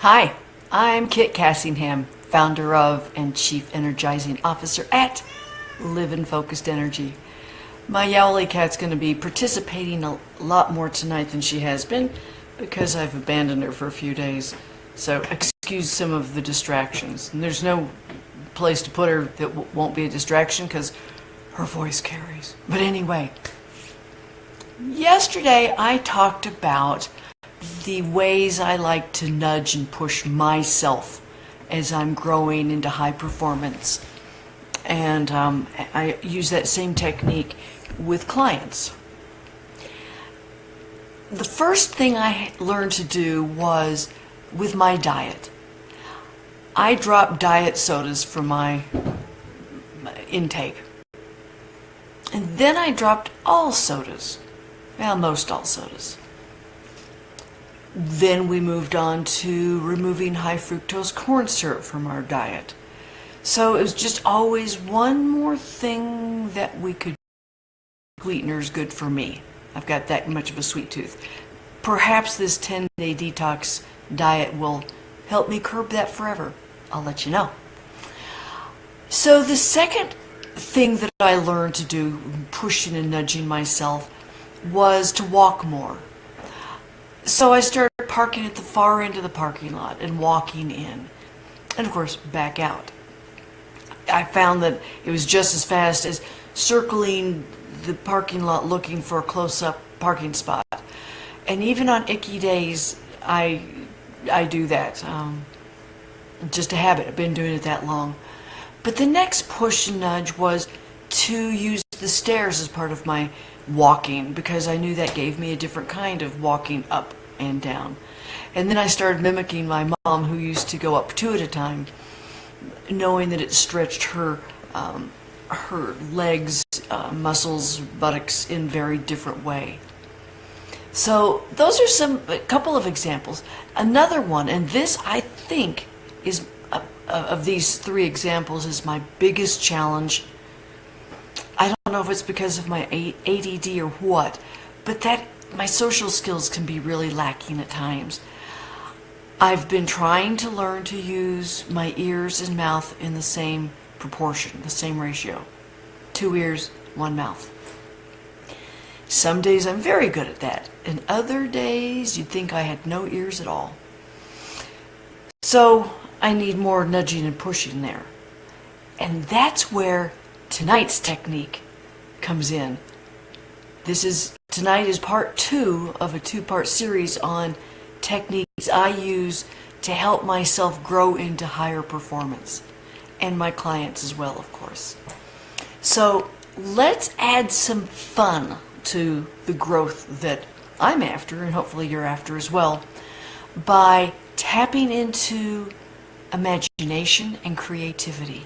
Hi, I'm Kit Cassingham, founder of and Chief Energizing Officer at Live in Focused Energy. My Yowly cat's going to be participating a lot more tonight than she has been because I've abandoned her for a few days. So excuse some of the distractions. And there's no place to put her that won't be a distraction because her voice carries. But anyway, yesterday I talked about the ways I like to nudge and push myself as I'm growing into high performance. And I use that same technique with clients. The first thing I learned to do was with my diet. I dropped diet sodas from my intake. And then I dropped all sodas. Well, most all sodas. Then we moved on to removing high fructose corn syrup from our diet. So it was just always one more thing that we could. Sweetener's good for me. I've got that much of a sweet tooth. Perhaps this 10-day detox diet will help me curb that forever. I'll let you know. So the second thing that I learned to do, pushing and nudging myself, was to walk more. So I started parking at the far end of the parking lot and walking in, and of course back out. I found that it was just as fast as circling the parking lot looking for a close-up parking spot. And even on icky days, I do that. Just a habit. I've been doing it that long. But the next push and nudge was to use the stairs as part of my walking, because I knew that gave me a different kind of walking up and down. And then I started mimicking my mom, who used to go up two at a time, knowing that it stretched her legs, muscles, buttocks in very different way. So those are a couple of examples. Another one, and this I think is of these three examples is my biggest challenge. I don't know if it's because of my ADD or what, but that my social skills can be really lacking at times. I've been trying to learn to use my ears and mouth in the same proportion, the same ratio. 2 ears, 1 mouth. Some days I'm very good at that, and other days you'd think I had no ears at all. So I need more nudging and pushing there. And that's where tonight's technique comes in. Tonight is part 2 of a 2-part series on techniques I use to help myself grow into higher performance, and my clients as well, of course. So let's add some fun to the growth that I'm after, and hopefully you're after as well, by tapping into imagination and creativity.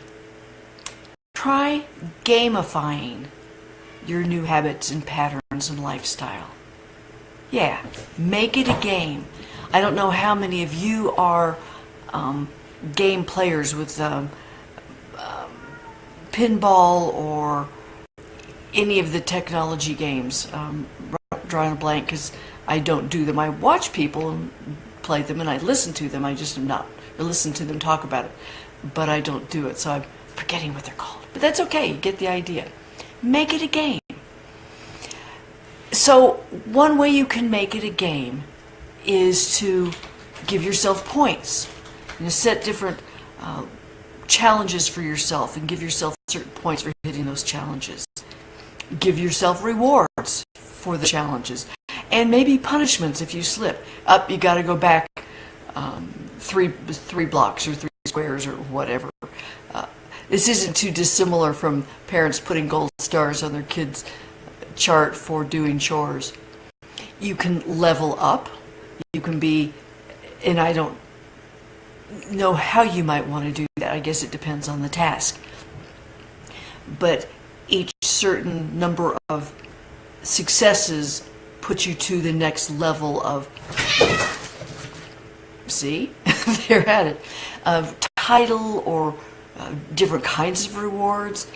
Try gamifying your new habits and patterns and lifestyle. Yeah, make it a game. I don't know how many of you are game players with pinball or any of the technology games. Drawing a blank because I don't do them. I watch people play them and I listen to them. I just am not, or listen to them talk about it, but I don't do it. So I'm forgetting what they're called. But that's okay. You get the idea. Make it a game. So one way you can make it a game is to give yourself points and to set different challenges for yourself and give yourself certain points for hitting those challenges. Give yourself rewards for the challenges and maybe punishments if you slip. You got to go back three blocks or 3 squares or whatever. This isn't too dissimilar from parents putting gold stars on their kids' chart for doing chores. You can level up. You can be, and I don't know how you might want to do that. I guess it depends on the task. But each certain number of successes puts you to the next level of, see, they're at it, of title or different kinds of rewards,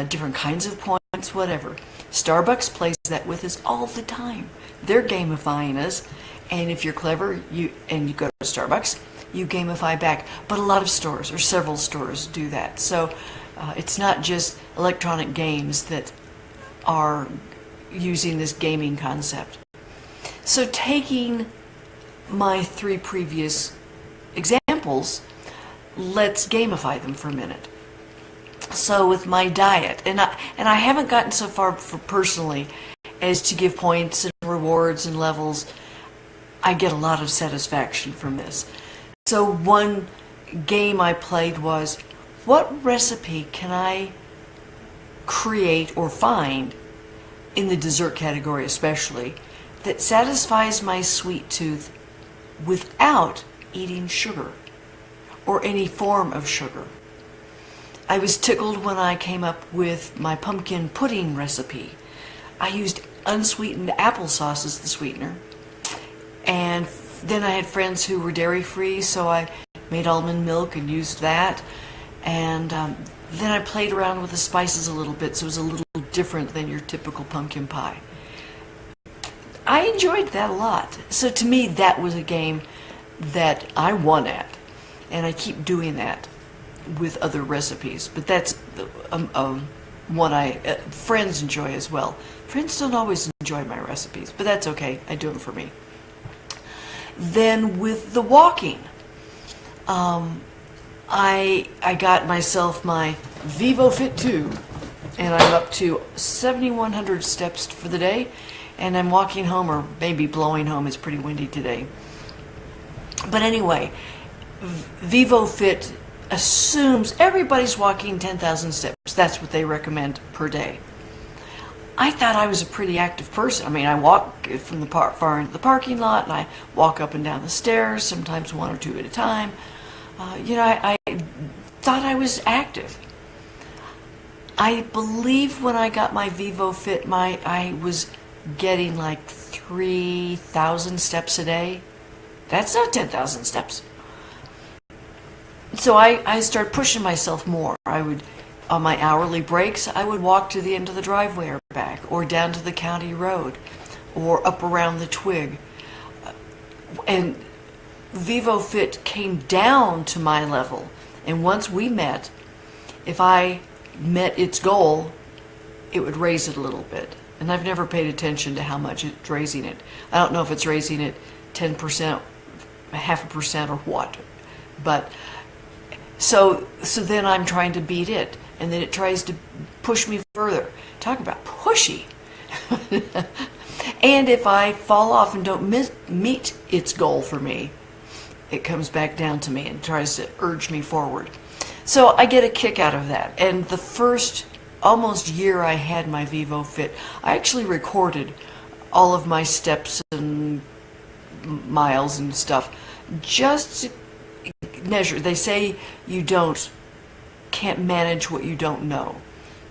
different kinds of points, whatever. Starbucks plays that with us all the time. They're gamifying us, and if you're clever, you go to Starbucks, you gamify back. But a lot of stores, or several stores, do that. So it's not just electronic games that are using this gaming concept. So taking my 3 previous examples, let's gamify them for a minute. So with my diet, and I haven't gotten so far personally as to give points and rewards and levels. I get a lot of satisfaction from this. So one game I played was, what recipe can I create or find, in the dessert category especially, that satisfies my sweet tooth without eating sugar or any form of sugar. I was tickled when I came up with my pumpkin pudding recipe. I used unsweetened applesauce as the sweetener, and then I had friends who were dairy-free, so I made almond milk and used that, and then I played around with the spices a little bit, so it was a little different than your typical pumpkin pie. I enjoyed that a lot. So to me, that was a game that I won at, and I keep doing that with other recipes. But that's one friends enjoy as well. Friends don't always enjoy my recipes, but that's okay. I do them for me. Then with the walking, I got myself my VivoFit 2, and I'm up to 7,100 steps for the day, and I'm walking home, or maybe blowing home. It's pretty windy today. But anyway, VivoFit assumes everybody's walking 10,000 steps. That's what they recommend per day. I thought I was a pretty active person. I mean, I walk from the far into the parking lot, and I walk up and down the stairs, sometimes 1 or 2 at a time. I thought I was active. I believe when I got my VivoFit, I was getting like 3,000 steps a day. That's not 10,000 steps. So I started pushing myself more. I would, on my hourly breaks, I would walk to the end of the driveway or back, or down to the county road, or up around the twig. And VivoFit came down to my level. And once we met, if I met its goal, it would raise it a little bit. And I've never paid attention to how much it's raising it. I don't know if it's raising it 10%, 0.5%, or what. But so then I'm trying to beat it, and then it tries to push me further. Talk about pushy. And if I fall off and don't meet its goal for me, it comes back down to me and tries to urge me forward. So I get a kick out of that. And the first almost year I had my VivoFit, I actually recorded all of my steps and miles and stuff, just to measure. They say you can't manage what you don't know.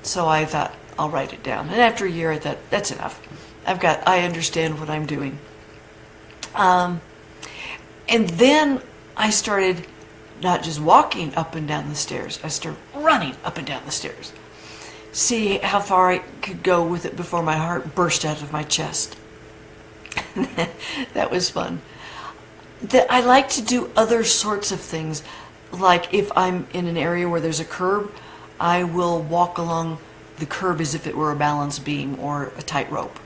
So I thought, I'll write it down. And after a year, I thought, that's enough. I understand what I'm doing. And then I started not just walking up and down the stairs, I started running up and down the stairs. See how far I could go with it before my heart burst out of my chest. That was fun. I like to do other sorts of things. Like if I'm in an area where there's a curb, I will walk along the curb as if it were a balance beam or a tightrope.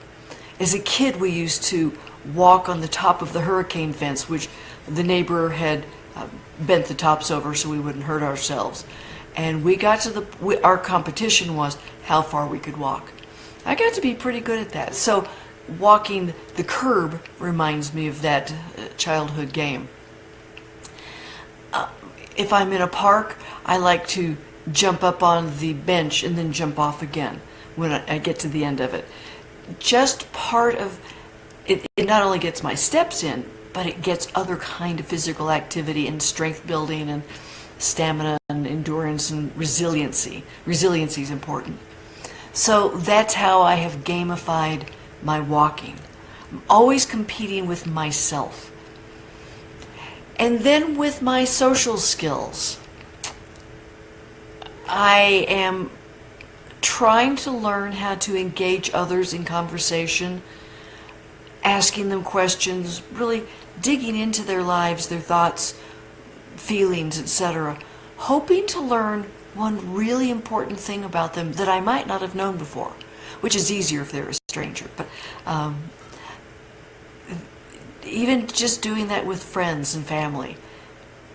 As a kid, we used to walk on the top of the hurricane fence, which the neighbor had bent the tops over so we wouldn't hurt ourselves. And we got to our competition was how far we could walk. I got to be pretty good at that. So walking the curb reminds me of that childhood game. If I'm in a park, I like to jump up on the bench and then jump off again when I get to the end of it. Just part of it, it not only gets my steps in, but it gets other kind of physical activity and strength building and stamina and endurance and resiliency. Resiliency is important. So that's how I have gamified my walking. I'm always competing with myself. And then with my social skills, I am trying to learn how to engage others in conversation, asking them questions, really digging into their lives, their thoughts, feelings, etc., hoping to learn one really important thing about them that I might not have known before, which is easier if they're a stranger. But even just doing that with friends and family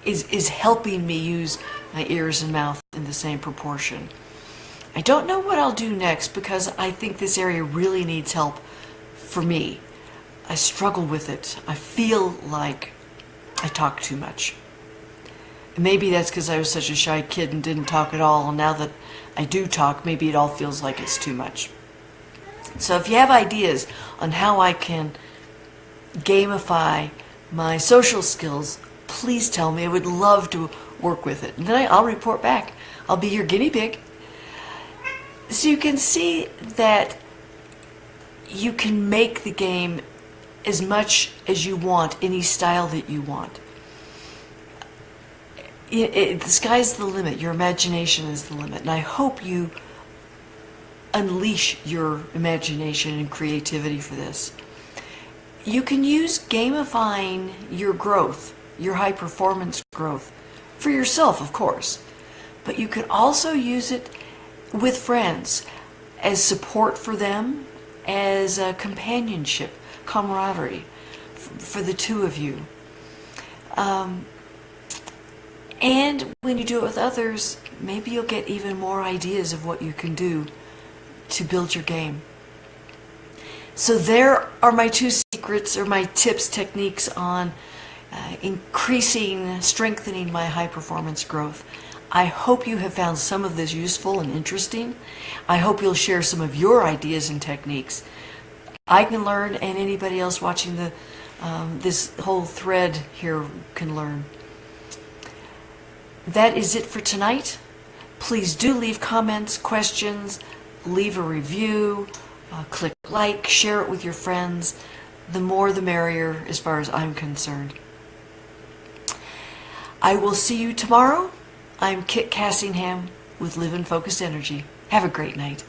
is helping me use my ears and mouth in the same proportion. I don't know what I'll do next because I think this area really needs help for me. I struggle with it. I feel like I talk too much. Maybe that's because I was such a shy kid and didn't talk at all, and now that I do talk, maybe it all feels like it's too much. So if you have ideas on how I can gamify my social skills, please tell me. I would love to work with it. And then I'll report back. I'll be your guinea pig. So you can see that you can make the game as much as you want, any style that you want. The sky's the limit. Your imagination is the limit. And I hope you unleash your imagination and creativity for this. You can use gamifying your growth, your high performance growth, for yourself, of course. But you can also use it with friends as support for them, as a companionship, camaraderie for the two of you. And when you do it with others, maybe you'll get even more ideas of what you can do to build your game. So there are my two secrets, or my tips, techniques on increasing, strengthening my high performance growth. I hope you have found some of this useful and interesting. I hope you'll share some of your ideas and techniques. I can learn, and anybody else watching this whole thread here can learn. That is it for tonight. Please do leave comments, questions, leave a review, click like, share it with your friends. The more the merrier as far as I'm concerned. I will see you tomorrow. I'm Kit Cassingham with Live in Focused Energy. Have a great night.